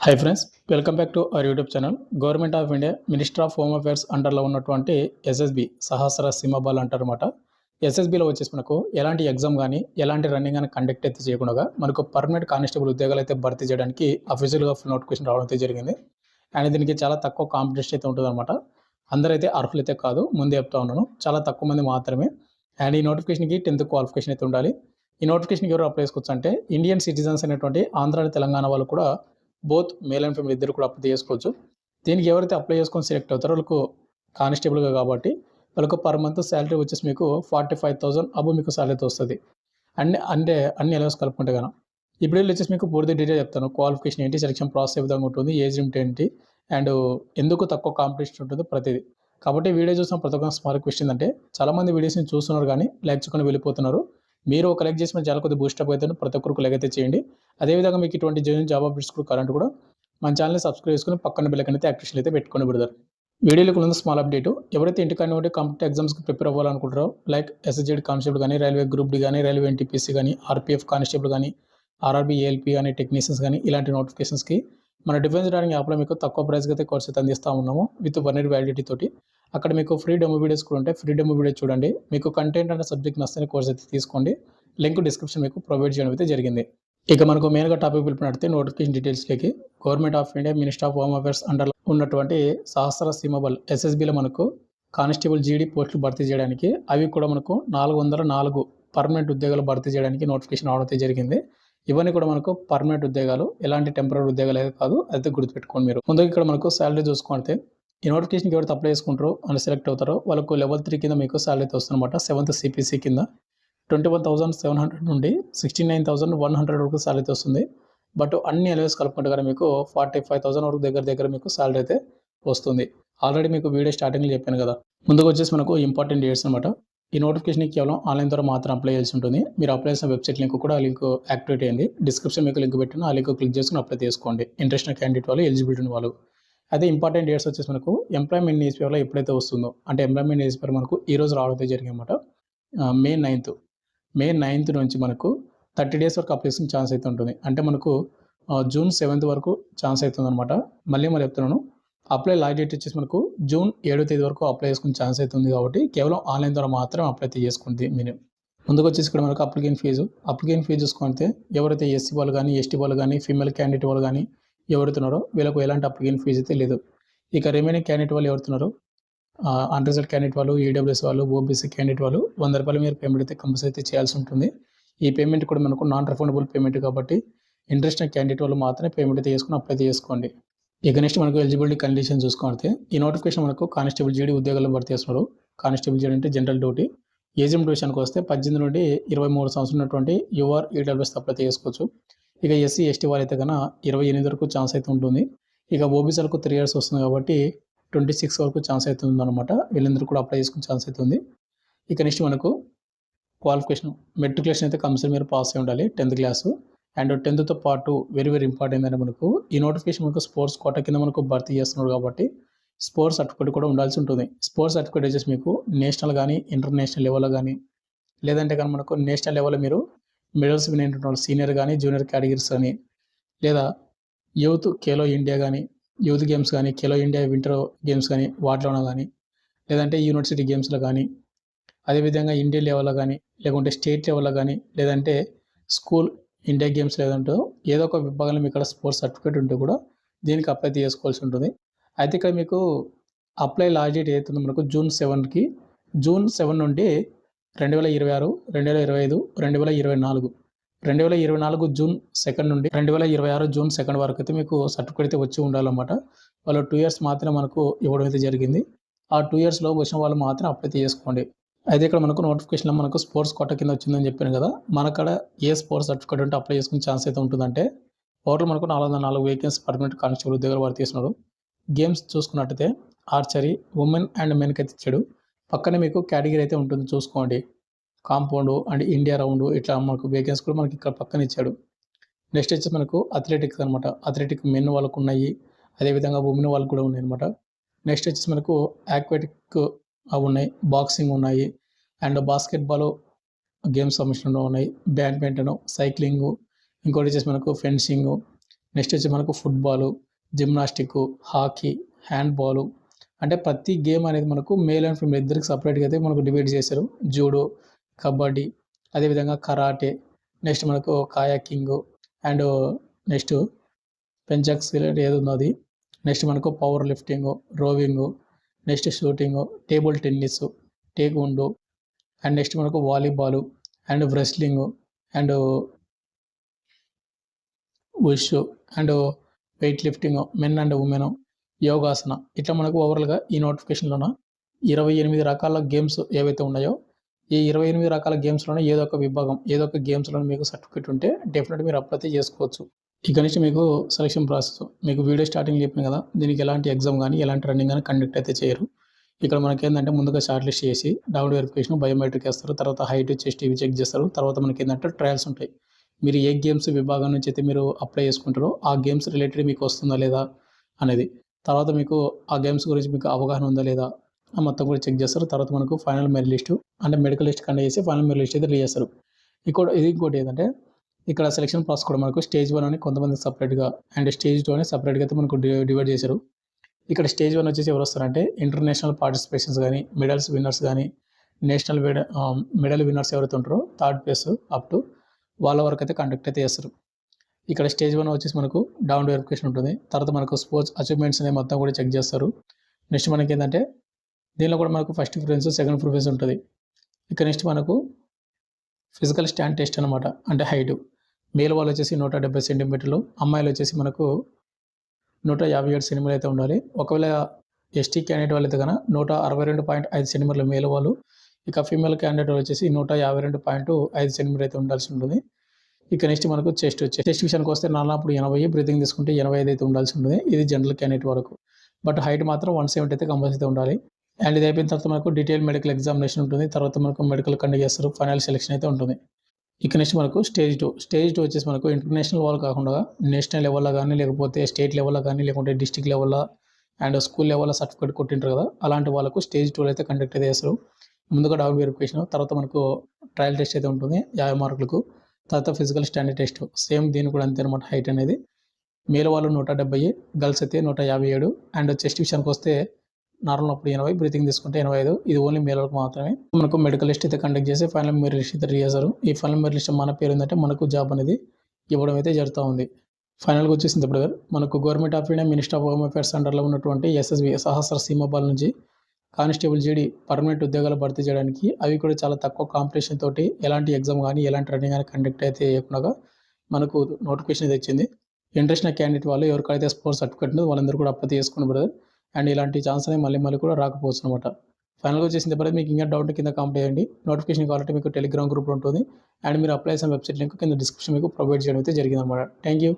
Hi friends, welcome back to our YouTube channel. Government of India minister of home affairs అండర్లో ఉన్నటువంటి SSB సహస్ర సింహబల్ అంటారన్నమాట. ఎస్ఎస్బిలో వచ్చేసి మనకు ఎలాంటి exam కానీ ఎలాంటి రన్నింగ్ కానీ కండక్ట్ అయితే చేయకుండా మనకు పర్మనెంట్ కానిస్టేబుల్ ఉద్యోగాలు అయితే భర్తీ చేయడానికి అఫీషియల్గా నోటిఫికేషన్ రావడం అయితే జరిగింది. అండ్ దీనికి చాలా తక్కువ కాంపిటీషన్ అయితే ఉంటుందన్నమాట. అందరైతే అర్హులైతే కాదు, ముందే చెప్తా ఉన్నాను, చాలా తక్కువ మంది మాత్రమే. అండ్ ఈ నోటిఫికేషన్కి 10th క్వాలిఫికేషన్ అయితే ఉండాలి. ఈ నోటిఫికేషన్కి ఎవరు అప్లై చేసుకోవచ్చు అంటే ఇండియన్ సిటిజన్స్ అనేటువంటి ఆంధ్ర తెలంగాణ వాళ్ళు కూడా బోత్ మేల్ అండ్ ఫీమేల్ ఇద్దరు కూడా అప్లై చేసుకోవచ్చు. దీనికి ఎవరైతే అప్లై చేసుకొని సెలెక్ట్ అవుతారో వాళ్ళకు కానిస్టేబుల్గా కాబట్టి వాళ్ళకు పర్ మంత్ శాలరీ వచ్చేసి మీకు 45,000 అబో మీకు శాలరీ అయితే వస్తుంది. అన్ని అలవెన్స్ కలుపుకుంటే కానీ ఇప్పుడు వచ్చేసి మీకు పూర్తి డీటెయిల్ చెప్తాను. క్వాలిఫికేషన్ ఏంటి, సెలక్షన్ ప్రాసెస్ ఏ విధంగా ఉంటుంది, ఏజ్ లిమిట్ ఏంటి, అండ్ ఎందుకు తక్కువ కాంపిటీషన్ ఉంటుందో ప్రతిదీ. కాబట్టి వీడియో చూసిన ప్రతి ఒక్క స్మాల్ క్వశ్చన్ అంటే చాలామంది వీడియోస్ని చూస్తున్నారు కానీ లైక్ చేసుకొని వెళ్ళిపోతున్నారు. మీరు ఒక లైక్ చేసి మన చాలా కొద్దిగా బూస్టప్ అవుతాను. ప్రతి ఒక్కరికి లైక్ అయితే చేయండి. అదేవిధంగా మీకు ఇటువంటి జాబ్ అప్డేట్స్ కూడా కరెంట్ కూడా మన ఛానల్ని సబ్స్క్రైబ్ చేసుకుని పక్కన బెల్ ఐకాన్ అయితే యాక్టివేషన్ అయితే పెట్టుకొని పెడతారు. వీడియోలోకి ముందు స్మాల్ అప్డేట్, ఎవరైతే ఇంటికాడ ఉంటే కాంపిటేటివ్ ఎగ్జామ్స్కి ప్రిపేర్ అవ్వాలనుకుంటారో లైక్ ఎస్ఎస్జెడ్ కానిస్టేబుల్ కానీ, రైల్వే గ్రూప్ డి కానీ, రైల్వే ఎన్టీపీసీ కానీ, ఆర్పీఎఫ్ కానిస్టేబుల్ కానీ, ఆర్ఆర్బీ ఏఎల్పీ కానీ, టెక్నీషియన్స్ కానీ ఇలాంటి నోటిఫికేషన్స్కి మన డిఫెన్స్ ట్రైనింగ్ యాప్లో మీకు తక్కువ ప్రైస్కి అయితే కోర్స్ అయితే అందిస్తూ ఉన్నాము విత్ 1 year వ్యాలిడిటీ తోటి. అక్కడ మీకు ఫ్రీ డెమో వీడియోస్ కూడా ఉంటాయి. ఫ్రీ డెమో వీడియో చూడండి. మీకు కంటెంట్ అనే సబ్జెక్ట్ నచ్చని కోర్స్ అయితే తీసుకోండి. లింక్ డిస్క్రిప్షన్ మీకు ప్రొవైడ్ చేయడం అయితే జరిగింది. ఇక మనకు మెయిన్గా టాపిక్ పిలిపినట్టు నోటిఫికేషన్ డీటెయిల్స్లోకి, government of India minister of home affairs under ఉన్నటువంటి సహస్ర సింహబల్ ఎస్ఎస్బిలో మనకు కానిస్టేబుల్ జీడీ పోస్టులు భర్తీ చేయడానికి అవి కూడా మనకు 404 పర్మనెంట్ ఉద్యోగాలు భర్తీ చేయడానికి నోటిఫికేషన్ రావడం జరిగింది. ఇవన్నీ కూడా మనకు పర్మనెంట్ ఉద్యోగాలు, ఎలాంటి టెంపరీ ఉద్యోగాలు అయితే కాదు, అయితే గుర్తుపెట్టుకోండి. మీరు ముందుగా ఇక్కడ మనకు శాలరీ చూసుకుంటే ఈ నోటిఫికేషన్కి ఎవరైతే అప్లై చేసుకుంటారో అని సెలెక్ట్ అవుతారో వాళ్ళకు లెవెల్ 3 కింద మీకు శాలరీ అయితే వస్తుందన్నమాట. 7th CPC కింద 21,700 నుండి 69,100 వరకు శాలరీ వస్తుంది. బట్ అన్ని అలవెన్స్ కలుపుకుంటే కానీ మీకు 45,000 వరకు దగ్గర మీకు శాలరీ అయితే వస్తుంది. ఆల్రెడీ మీకు వీడియో స్టార్టింగ్లో చెప్పాను కదా. ముందుకు వచ్చేసి మనకు ఇంపార్టెంట్ డేట్స్ అనమాట. ఈ నోటిఫికేషన్కి కేవలం ఆన్లైన్ ద్వారా మాత్రం అప్లై చేయాల్సి ఉంటుంది. మీరు అప్లై చేసిన వెబ్సైట్ లింక్ కూడా ఆ లింక్ యాక్టివేట్ అయ్యింది. డిస్క్రిప్షన్ మీకు లింక్ పెట్టిన ఆ లింక్ క్లిక్ చేసుకుని అప్లై చేసుకోండి. ఇంట్రెస్ట్ క్యాండిడేట్ వాళ్ళు, ఎలిజిబిలిటీ ఉన్న వాళ్ళు. అదే ఇంపార్టెంట్ డేట్స్ వచ్చేసి మనకు ఎంప్లాయ్మెంట్ న్యూస్ పేపర్లో ఎప్పుడైతే వస్తుందో, అంటే ఎంప్లాయ్మెంట్ న్యూస్ పేపర్ మనకు ఈ రోజు రావడం జరిగింది అనమాట. మే 9th నుంచి మనకు 30 days వరకు అప్లై చేసిన ఛాన్స్ అయితే ఉంటుంది. అంటే మనకు June 7th వరకు ఛాన్స్ అవుతుంది అనమాట. మళ్ళీ చెప్తున్నాను, అప్లై లాస్ట్ డేట్ వచ్చేసి మనకు June 7th వరకు అప్లై చేసుకునే ఛాన్స్ అవుతుంది. కాబట్టి కేవలం ఆన్లైన్ ద్వారా మాత్రమే అప్లై చేసుకుంది. మీరు ముందుకు వచ్చేసి ఇక్కడ మనకు అప్లికేషన్ ఫీజు చూసుకుంటే ఎవరైతే ఎస్సీ వాళ్ళు కానీ, ఎస్టీ వాళ్ళు కానీ, ఫీమేల్ క్యాండిడేట్ వాళ్ళు కానీ ఎవరుతున్నారో వీళ్ళకు ఎలాంటి అప్లికేషన్ ఫీజు అయితే లేదు. ఇక రిమైనింగ్ క్యాండిడేట్ వాళ్ళు ఎవరుతున్నారో అన్రిజర్వ్డ్ క్యాండిడేట్ వాళ్ళు, ఈడబ్ల్యూఎస్ వాళ్ళు, ఓబీసీ క్యాండిడేట్ వాళ్ళు 100 రూపాయలు మీరు పేమెంట్ అయితే కంపల్సరీ అయితే చేయాల్సి ఉంటుంది. ఈ పేమెంట్ కూడా మనకు నాన్ రిఫండబుల్ పేమెంట్ కాబట్టి ఇంట్రెస్ట్ క్యాండిడేట్ వాళ్ళు మాత్రమే పేమెంట్ అయితే చేసుకుని అప్లై చేసుకోండి. ఇక నెక్స్ట్ మనకు ఎలిజిబిలిటీ కండిషన్ చూసుకుంటే ఈ నోటిఫికేషన్ మనకు కానిస్టేబుల్ జీడీ ఉద్యోగాల్లో భర్తీ చేస్తున్నారు. కానిస్టేబుల్ జీడీ అంటే జనరల్ డ్యూటీ. ఏజ్ లిమిట్ విషయానికి వస్తే 18 నుండి 23 సంవత్సరాలు ఉన్నటువంటి యూఆర్ ఈడబ్ల్యూఎస్ అప్లై చేసుకోవచ్చు. ఇక ఎస్సీ ఎస్టీ వాళ్ళైతే కన్నా 28 వరకు ఛాన్స్ అయితే ఉంటుంది. ఇక ఓబీసీలకు 3 years వస్తుంది కాబట్టి 26 వరకు ఛాన్స్ అయితే ఉందన్నమాట. వీళ్ళందరూ కూడా అప్లై చేసుకునే ఛాన్స్ అయితే ఉంది. ఇక నెక్స్ట్ మనకు క్వాలిఫికేషన్, మెట్రికులేషన్ అయితే కంపల్సరీ మీరు పాస్ అయి ఉండాలి, 10th క్లాసు. అండ్ 10th పాటు వెరీ ఇంపార్టెంట్ అంటే మనకు ఈ నోటిఫికేషన్ మనకు స్పోర్ట్స్ కోటా కింద మనకు భర్తీ చేస్తున్నారు కాబట్టి స్పోర్ట్స్ సర్టిఫికేట్ కూడా ఉండాల్సి ఉంటుంది. స్పోర్ట్స్ సర్టిఫికేట్ వచ్చేసి మీకు నేషనల్ కానీ, ఇంటర్నేషనల్ లెవెల్లో కానీ, లేదంటే కానీ మనకు నేషనల్ లెవెల్లో మీరు మెడల్స్ విన్ అయినటువంటి సీనియర్ కానీ, జూనియర్ కేటగిరీస్ కానీ, లేదా యూత్ ఖేలో ఇండియా కానీ, యూత్ గేమ్స్ కానీ, ఖేలో ఇండియా వింటర్ గేమ్స్ కానీ వాటిలోనో కానీ, లేదంటే యూనివర్సిటీ గేమ్స్లో కానీ, అదేవిధంగా ఇండియన్ లెవెల్లో కానీ, లేకుంటే స్టేట్ లెవెల్లో కానీ, లేదంటే స్కూల్ ఇండియా గేమ్స్ లేదంటే ఏదో ఒక విభాగంలో మీకు ఇక్కడ స్పోర్ట్స్ సర్టిఫికేట్ ఉంటే కూడా దీనికి అప్లై చేసుకోవాల్సి ఉంటుంది. అయితే ఇక్కడ మీకు అప్లై లాస్ట్ డేట్ ఏదైతుందో మనకు June 7 నుండి 2026, 2025, 2024, 2024 June 2 నుండి 2026 June 2 వరకు అయితే మీకు సర్టిఫికేట్ అయితే వచ్చి ఉండాలన్నమాట. వాళ్ళు 2 years మాత్రమే మనకు ఇవ్వడం అయితే జరిగింది. ఆ 2 yearsలో వచ్చిన వాళ్ళు మాత్రం అప్లై చేసుకోండి. అయితే ఇక్కడ మనకు నోటిఫికేషన్లో మనకు స్పోర్ట్స్ కోటా కింద వచ్చిందని చెప్పాను కదా. మనక్కడ ఏ స్పోర్ట్స్ సర్టిఫికేట్ ఉంటే అప్లై చేసుకునే ఛాన్స్ అయితే ఉంటుందంటే ఓవర్లో మనకు 404 వేకెన్సీ పర్మనెంట్ కానిస్టేబుల్ ఉద్యోగాలు భర్తీ చేస్తున్నారు. గేమ్స్ చూసుకున్నట్టయితే ఆర్చరీ, ఉమెన్ అండ్ మెన్కి అయితే ఇచ్చాడు. పక్కనే మీకు కేటగిరీ అయితే ఉంటుంది చూసుకోండి. కాంపౌండ్ అండ్ ఇండియా రౌండ్ ఇట్లా మనకు వేకెన్సీ కూడా మనకి ఇక్కడ పక్కన ఇచ్చాడు. నెక్స్ట్ వచ్చి మనకు అథ్లెటిక్స్ అనమాట. అథ్లెటిక్ మెన్ వాళ్ళకు ఉన్నాయి, అదేవిధంగా ఉమెన్ వాళ్ళకు కూడా ఉన్నాయి అనమాట. నెక్స్ట్ వచ్చేసి మనకు ఆక్వాటిక్ అవి ఉన్నాయి, బాక్సింగ్ ఉన్నాయి, అండ్ బాస్కెట్బాల్ గేమ్స్ సంబంధించిన ఉన్నాయి, బ్యాడ్మింటన్, సైక్లింగ్, ఇంకోటి వచ్చేసి మనకు ఫెన్సింగ్, నెక్స్ట్ వచ్చి మనకు ఫుట్బాలు, జిమ్నాస్టిక్, హాకీ, హ్యాండ్బాలు, అంటే ప్రతి గేమ్ అనేది మనకు మేల్ అండ్ ఫీమేల్ ఇద్దరికి సపరేట్గా అయితే మనకు డివైడ్ చేశారు. జూడో, కబడ్డీ, అదేవిధంగా కరాటే, నెక్స్ట్ మనకు కాయాకింగ్ అండ్ నెక్స్ట్ పెంచాక్సిలేట్ ఏది ఉందో అది, నెక్స్ట్ మనకు power lifting, rowing, next shooting, table tennis, taekwondo and next మనకు volleyball and wrestling and wushu and weight lifting, men and women, yogasana, ఇట్లా మనకు ఓవరాల్గా ఈ నోటిఫికేషన్లోన 28 రకాల గేమ్స్ ఏవైతే ఉన్నాయో ఈ 28 రకాల గేమ్స్లోనే ఏదో ఒక విభాగం ఏదో ఒక గేమ్స్లో మీకు సర్టిఫికేట్ ఉంటే డెఫినెట్గా మీరు అప్లై చేసుకోవచ్చు. ఇక నుంచి మీకు సెలక్షన్ ప్రాసెస్ మీకు వీడియో స్టార్టింగ్ చెప్పిన కదా, దీనికి ఎలాంటి ఎగ్జామ్ కానీ ఎలాంటి రన్నింగ్ కానీ కండక్ట్ అయితే చేయరు. ఇక్కడ మనకి ఏంటంటే ముందుగా షార్ట్ లిస్ట్ చేసి డౌన్ వెరిఫికేషన్, బయోమెట్రిక్ వేస్తారు, తర్వాత హైట్, చెస్ట్ ఇవి చెక్ చేస్తారు. తర్వాత మనకి ఏంటంటే ట్రయల్స్ ఉంటాయి. మీరు ఏ గేమ్స్ విభాగం నుంచి అయితే మీరు అప్లై చేసుకుంటారో ఆ గేమ్స్ రిలేటెడ్ మీకు వస్తుందా లేదా అనేది, తర్వాత మీకు ఆ గేమ్స్ గురించి మీకు అవగాహన ఉందా లేదా మొత్తం కూడా చెక్ చేస్తారు. తర్వాత మనకు ఫైనల్ మెరిట్ లిస్టు అంటే మెడికల్ లిస్ట్ కండక్ట్ చేసి ఫైనల్ మెరిట్ లిస్ట్ అయితే రిలీజ్ చేస్తారు. ఇంకోటి ఏంటంటే ఇక్కడ సెలక్షన్ ప్రాసెస్ కూడా మనకు స్టేజ్ 1 అని కొంతమందికి సపరేట్గా అండ్ స్టేజ్ 2 అని సపరేట్గా అయితే మనకు డివైడ్ చేశారు. ఇక్కడ స్టేజ్ 1 వచ్చేసి ఎవరు వస్తారంటే ఇంటర్నేషనల్ పార్టిసిపేషన్స్ కానీ, మెడల్స్ విన్నర్స్ కానీ, నేషనల్ మెడల్ విన్నర్స్ ఎవరైతే ఉంటారో థర్డ్ ప్లేస్ అప్ టు వాళ్ళ వరకు అయితే కండక్ట్ అయితే చేస్తారు. ఇక్కడ స్టేజ్ 1 వచ్చేసి మనకు డౌన్ వెరిఫికేషన్ ఉంటుంది. తర్వాత మనకు స్పోర్ట్స్ అచీవ్మెంట్స్ అనేవి మొత్తం కూడా చెక్ చేస్తారు. నెక్స్ట్ మనకి ఏంటంటే దీనిలో కూడా మనకు ఫస్ట్ ప్రిఫరెన్స్, సెకండ్ ప్రిఫరెన్స్ ఉంటుంది. ఇక నెక్స్ట్ మనకు ఫిజికల్ స్టాండ్ టెస్ట్ అనమాట, అంటే హైట్. మేల్ వాళ్ళు వచ్చేసి 170 సెంటీమీటర్లు, అమ్మాయిలు వచ్చేసి మనకు 157 సెంటీమీటర్లు అయితే ఉండాలి. ఒకవేళ ఎస్టీ క్యాండిడేట్ వాళ్ళు అయితే కనుక 162.5 సెంటీమీటర్లు మేల్ వాళ్ళు, ఇక ఫీమేల్ క్యాండిడేట్ వచ్చేసి 152.5 సెంటీమీటర్ అయితే ఉండాల్సి ఉంటుంది. ఇక నెక్స్ట్ మనకు చెస్ట్ విషయానికి వస్తే నాలుగు 80, బ్రీతింగ్ తీసుకుంటే 85 అయితే ఉండాల్సి ఉంటుంది. ఇది జనరల్ క్యాండిడేట్ వరకు. బట్ హైట్ మాత్రం 170 అయితే కంపల్సరీ ఉండాలి. అండ్ ఇది అయిపోయిన తర్వాత మనకు డీటెయిల్ మెడికల్ ఎగ్జామినేషన్ ఉంటుంది. తర్వాత మనకు మెడికల్ కండక్ట్ చేస్తారు, ఫైనల్ సెలెక్షన్ అయితే ఉంటుంది. ఇక నెక్స్ట్ మనకు స్టేజ్ 2 వచ్చేసి మనకు ఇంటర్నేషనల్ వాళ్ళు కాకుండా నేషనల్ లెవెల్లో కానీ, లేకపోతే స్టేట్ లెవెల్లో కానీ, లేకుంటే డిస్ట్రిక్ట్ లెవెల్లో అండ్ స్కూల్ లెవెల్లో సర్టిఫికేట్ కొట్టింటారు కదా, అలాంటి వాళ్ళకు స్టేజ్ 2 అయితే కండక్ట్ అయితే చేస్తారు. ముందుగా డౌన్ వెరిఫికేషన్, తర్వాత మనకు ట్రయల్ టెస్ట్ అయితే ఉంటుంది 50 మార్కులకు, తర్వాత ఫిజికల్ స్టాండర్డ్ టెస్ట్ సేమ్ దీని కూడా అంతే అనమాట. హైట్ అనేది మేల్ వాళ్ళు 170, గర్ల్స్ అయితే 157. అండ్ చెస్ట్ విషయానికి వస్తే నార్మల్ 80, బ్రీతింగ్ తీసుకుంటే 85. ఇది ఓన్లీ మేల్ వరకు మాత్రమే. మనకు మెడికల్ లిస్ట్ అయితే కండక్ట్ చేసి ఫైనల్ మెరిట్ లిస్ట్ అయితే చేశారు. ఈ ఫైనల్ మెరిట్ లిస్ట్ మన పేరు ఏంటంటే మనకు జాబ్ అనేది ఇవ్వడం అయితే జరుగుతూ ఉంది. ఫైనల్గా వచ్చేసింది ఇప్పుడు మనకు government of India minister of home affairs అండర్లో ఉన్నటువంటి SSB సహస్ర సీమబాల్ నుంచి కానిస్టేబుల్ జీడీ పర్మనెంట్ ఉద్యోగాలు భర్తీ చేయడానికి అవి కూడా చాలా తక్కువ కాంపిటీషన్ తోటి ఎలాంటి ఎగ్జామ్ కానీ ఎలాంటి రన్నింగ్ కానీ కండక్ట్ అయితే చేయకుండా మనకు నోటిఫికేషన్ అయితే ఇచ్చింది. ఇంట్రెస్ట్ ఉన్న క్యాండిడేట్ వాళ్ళు ఎవరికైతే స్పోర్ట్స్ సర్టిఫికేట్ ఉందో వాళ్ళందరూ కూడా అప్లై చేసుకుని బ్రదర్. అండ్ ఇలాంటి ఛాన్స్ అనేవి మళ్ళీ కూడా రాకపోవచ్చు అనమాట. ఫైనల్గా వచ్చేసిన తర్వాత మీకు ఇంకా డౌట్ కింద కామెంట్ చేయండి. నోటిఫికేషన్ కావాలంటే మీకు టెలిగ్రామ్ గ్రూప్ ఉంటుంది. అండ్ మీరు అప్లై చేసిన వెబ్సైట్ లింక్ కింద డిస్క్రిప్షన్ మీకు ప్రొవైడ్ చేయడం అయితే జరిగింది అనమాట. Thank you.